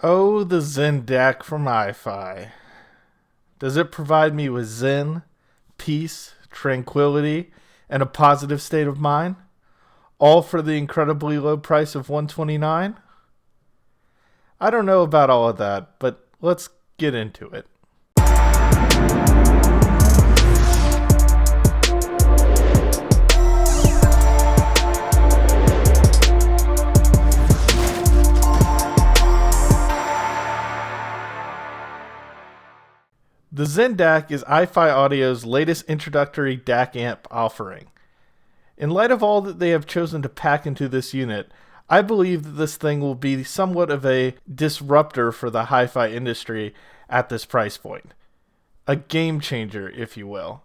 Oh, the Zen DAC from iFi. Does it provide me with zen, peace, tranquility, and a positive state of mind? All for the incredibly low price of $129? I don't know about all of that, but let's get into it. The Zen DAC is iFi Audio's latest introductory DAC amp offering. In light of all that they have chosen to pack into this unit, I believe that this thing will be somewhat of a disruptor for the hi-fi industry at this price point. A game changer, if you will.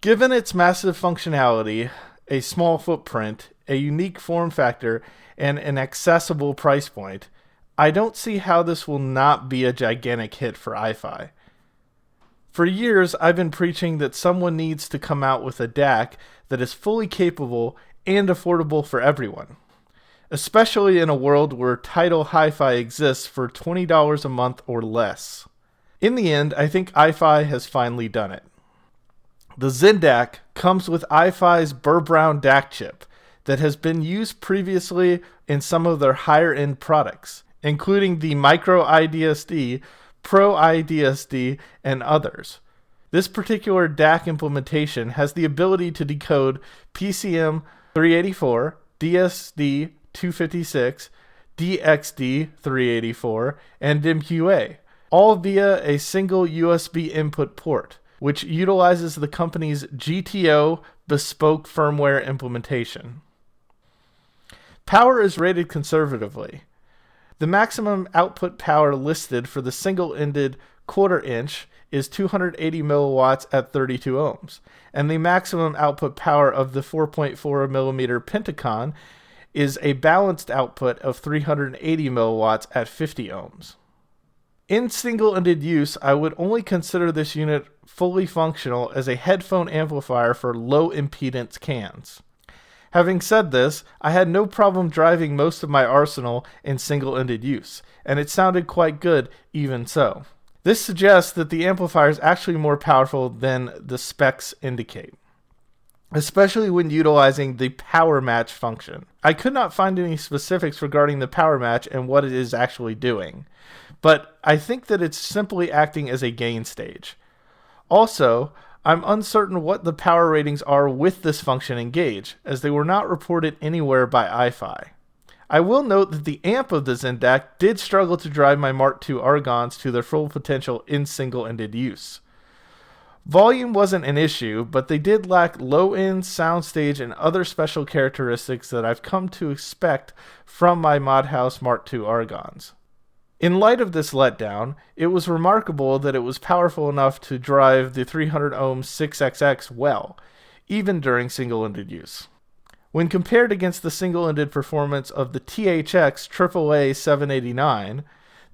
Given its massive functionality, a small footprint, a unique form factor, and an accessible price point, I don't see how this will not be a gigantic hit for iFi. For years, I've been preaching that someone needs to come out with a DAC that is fully capable and affordable for everyone, especially in a world where title hi-fi exists for $20 a month or less. In the end, I think iFi has finally done it. The Zen DAC comes with iFi's Burr Brown DAC chip that has been used previously in some of their higher-end products, including the Micro IDSD, Pro IDSD, and others. This particular DAC implementation has the ability to decode PCM 384, DSD 256, DXD 384, and DIMQA, all via a single USB input port, which utilizes the company's GTO bespoke firmware implementation. Power is rated conservatively. The maximum output power listed for the single-ended quarter-inch is 280 milliwatts at 32 ohms, and the maximum output power of the 4.4 millimeter Pentacon is a balanced output of 380 milliwatts at 50 ohms. In single-ended use, I would only consider this unit fully functional as a headphone amplifier for low-impedance cans. Having said this, I had no problem driving most of my arsenal in single-ended use, and it sounded quite good even so. This suggests that the amplifier is actually more powerful than the specs indicate, especially when utilizing the power match function. I could not find any specifics regarding the power match and what it is actually doing, but I think that it's simply acting as a gain stage. Also, I'm uncertain what the power ratings are with this function engaged, as they were not reported anywhere by iFi. I will note that the amp of the Zen DAC did struggle to drive my Mark II Argons to their full potential in single-ended use. Volume wasn't an issue, but they did lack low-end soundstage and other special characteristics that I've come to expect from my Modhouse Mark II Argons. In light of this letdown, it was remarkable that it was powerful enough to drive the 300 ohm 6XX well, even during single-ended use. When compared against the single-ended performance of the THX AAA 789,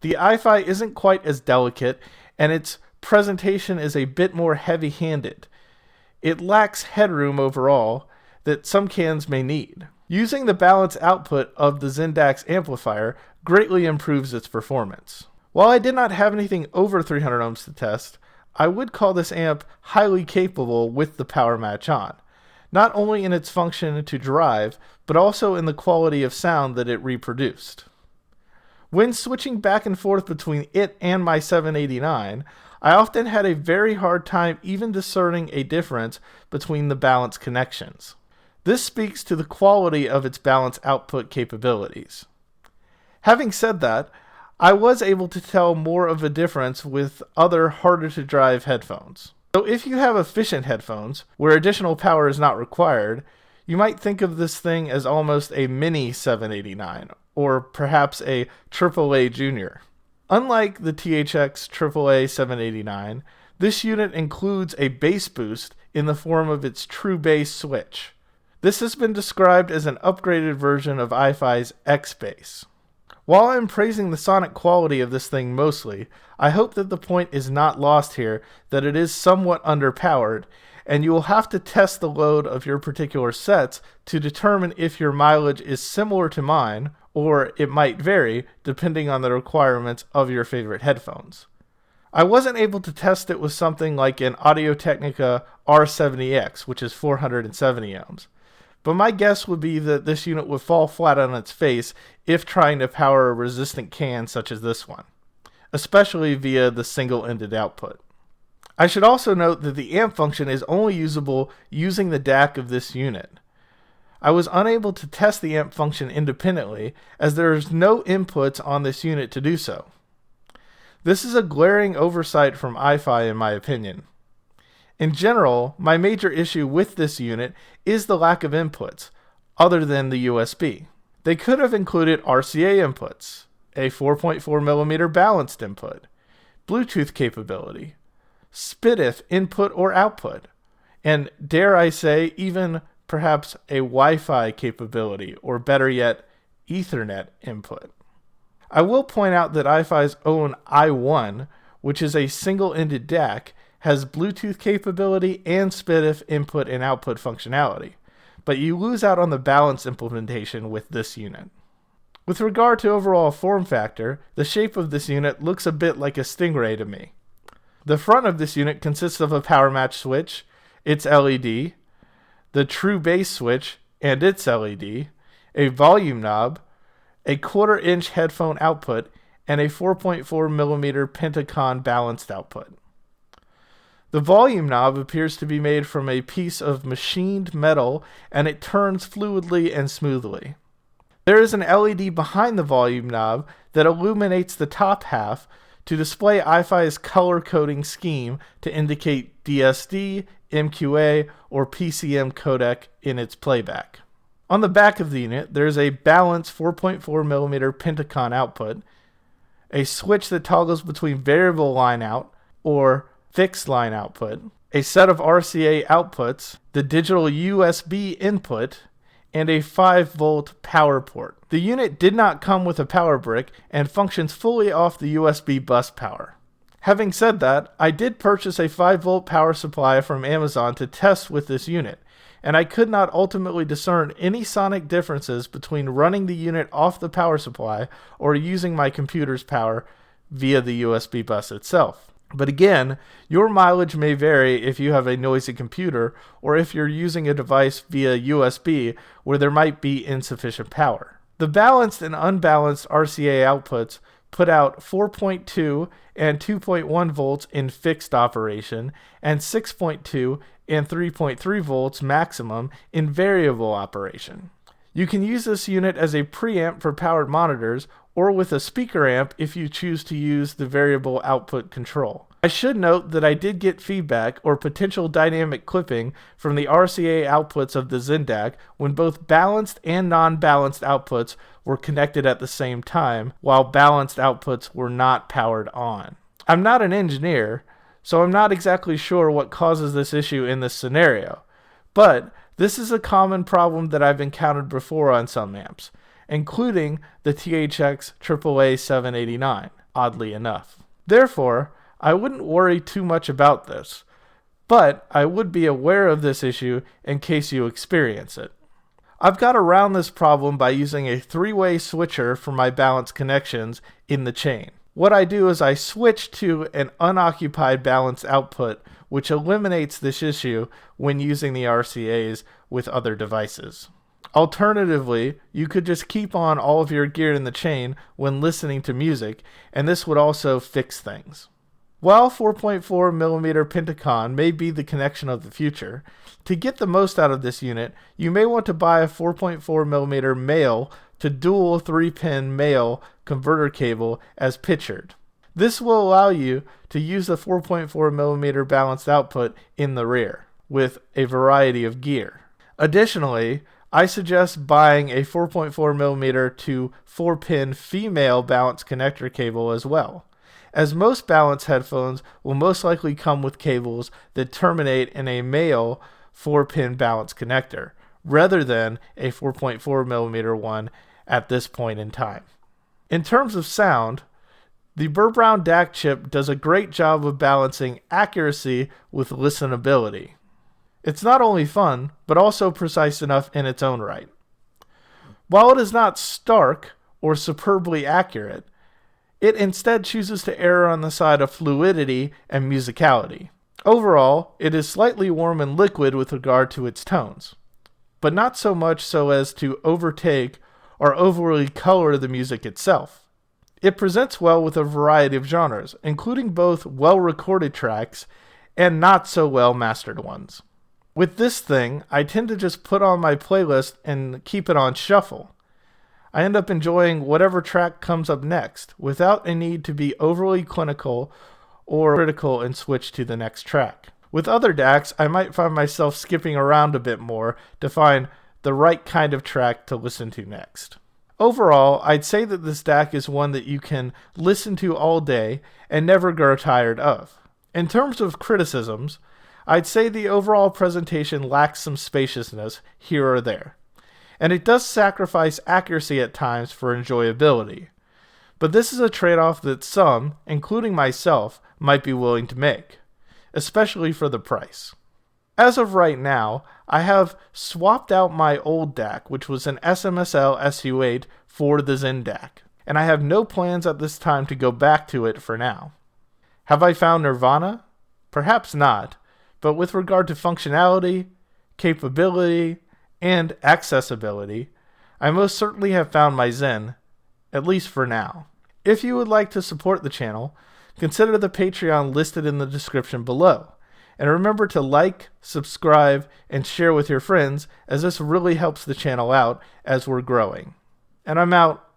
the iFi isn't quite as delicate, and its presentation is a bit more heavy-handed. It lacks headroom overall that some cans may need. Using the balanced output of the Zen DAC's amplifier greatly improves its performance. While I did not have anything over 300 ohms to test, I would call this amp highly capable with the power match on, not only in its function to drive, but also in the quality of sound that it reproduced. When switching back and forth between it and my 789, I often had a very hard time even discerning a difference between the balanced connections. This speaks to the quality of its balanced output capabilities. Having said that, I was able to tell more of a difference with other harder-to-drive headphones. So if you have efficient headphones, where additional power is not required, you might think of this thing as almost a mini 789, or perhaps a AAA Junior. Unlike the THX AAA 789, this unit includes a bass boost in the form of its true bass switch. This has been described as an upgraded version of iFi's X-Bass. While I'm praising the sonic quality of this thing mostly, I hope that the point is not lost here that it is somewhat underpowered, and you will have to test the load of your particular sets to determine if your mileage is similar to mine, or it might vary depending on the requirements of your favorite headphones. I wasn't able to test it with something like an Audio-Technica R70X, which is 470 ohms. But my guess would be that this unit would fall flat on its face if trying to power a resistant can such as this one, especially via the single-ended output. I should also note that the amp function is only usable using the DAC of this unit. I was unable to test the amp function independently as there is no inputs on this unit to do so. This is a glaring oversight from iFi in my opinion. In general, my major issue with this unit is the lack of inputs, other than the USB. They could have included RCA inputs, a 4.4mm balanced input, Bluetooth capability, SPDIF input or output, and dare I say, even perhaps a Wi-Fi capability, or better yet, Ethernet input. I will point out that iFi's own i1, which is a single-ended DAC, has Bluetooth capability and SPDIF input and output functionality, but you lose out on the balance implementation with this unit. With regard to overall form factor, the shape of this unit looks a bit like a Stingray to me. The front of this unit consists of a power match switch, its LED, the true bass switch and its LED, a volume knob, a 1/4-inch headphone output, and a 4.4mm Pentacon balanced output. The volume knob appears to be made from a piece of machined metal, and it turns fluidly and smoothly. There is an LED behind the volume knob that illuminates the top half to display iFi's color coding scheme to indicate DSD, MQA, or PCM codec in its playback. On the back of the unit, there is a balanced 4.4mm Pentacon output, a switch that toggles between variable line out or fixed line output, a set of RCA outputs, the digital USB input, and a 5-volt power port. The unit did not come with a power brick and functions fully off the USB bus power. Having said that, I did purchase a 5-volt power supply from Amazon to test with this unit, and I could not ultimately discern any sonic differences between running the unit off the power supply or using my computer's power via the USB bus itself. But again, your mileage may vary if you have a noisy computer or if you're using a device via USB where there might be insufficient power. The balanced and unbalanced RCA outputs put out 4.2 and 2.1 volts in fixed operation and 6.2 and 3.3 volts maximum in variable operation. You can use this unit as a preamp for powered monitors or with a speaker amp if you choose to use the variable output control. I should note that I did get feedback or potential dynamic clipping from the RCA outputs of the Zen DAC when both balanced and non-balanced outputs were connected at the same time, while balanced outputs were not powered on. I'm not an engineer, so I'm not exactly sure what causes this issue in this scenario, but this is a common problem that I've encountered before on some amps, including the THX AAA 789, oddly enough. Therefore, I wouldn't worry too much about this, but I would be aware of this issue in case you experience it. I've got around this problem by using a 3-way switcher for my balanced connections in the chain. What I do is I switch to an unoccupied balanced output, which eliminates this issue when using the RCAs with other devices. Alternatively, you could just keep on all of your gear in the chain when listening to music, and this would also fix things. While 4.4mm Pentacon may be the connection of the future, to get the most out of this unit, you may want to buy a 4.4mm male to dual 3-pin male converter cable as pictured. This will allow you to use the 4.4mm balanced output in the rear, with a variety of gear. Additionally, I suggest buying a 4.4mm to 4-pin female balanced connector cable as well, as most balanced headphones will most likely come with cables that terminate in a male 4-pin balanced connector, rather than a 4.4mm one at this point in time. In terms of sound, the Burr Brown DAC chip does a great job of balancing accuracy with listenability. It's not only fun, but also precise enough in its own right. While it is not stark or superbly accurate. It instead chooses to err on the side of fluidity and musicality. Overall, it is slightly warm and liquid with regard to its tones, but not so much so as to overtake or overly color the music itself. It presents well with a variety of genres, including both well-recorded tracks and not so well-mastered ones. With this thing, I tend to just put on my playlist and keep it on shuffle. I end up enjoying whatever track comes up next, without a need to be overly clinical or critical and switch to the next track. With other DACs, I might find myself skipping around a bit more to find the right kind of track to listen to next. Overall, I'd say that this DAC is one that you can listen to all day and never grow tired of. In terms of criticisms, I'd say the overall presentation lacks some spaciousness here or there, and it does sacrifice accuracy at times for enjoyability. But this is a trade-off that some, including myself, might be willing to make, especially for the price. As of right now, I have swapped out my old DAC, which was an SMSL SU8, for the Zen DAC, and I have no plans at this time to go back to it for now. Have I found Nirvana? Perhaps not, but with regard to functionality, capability, and accessibility, I most certainly have found my Zen, at least for now. If you would like to support the channel, consider the Patreon listed in the description below. And remember to like, subscribe, and share with your friends, as this really helps the channel out as we're growing. And I'm out.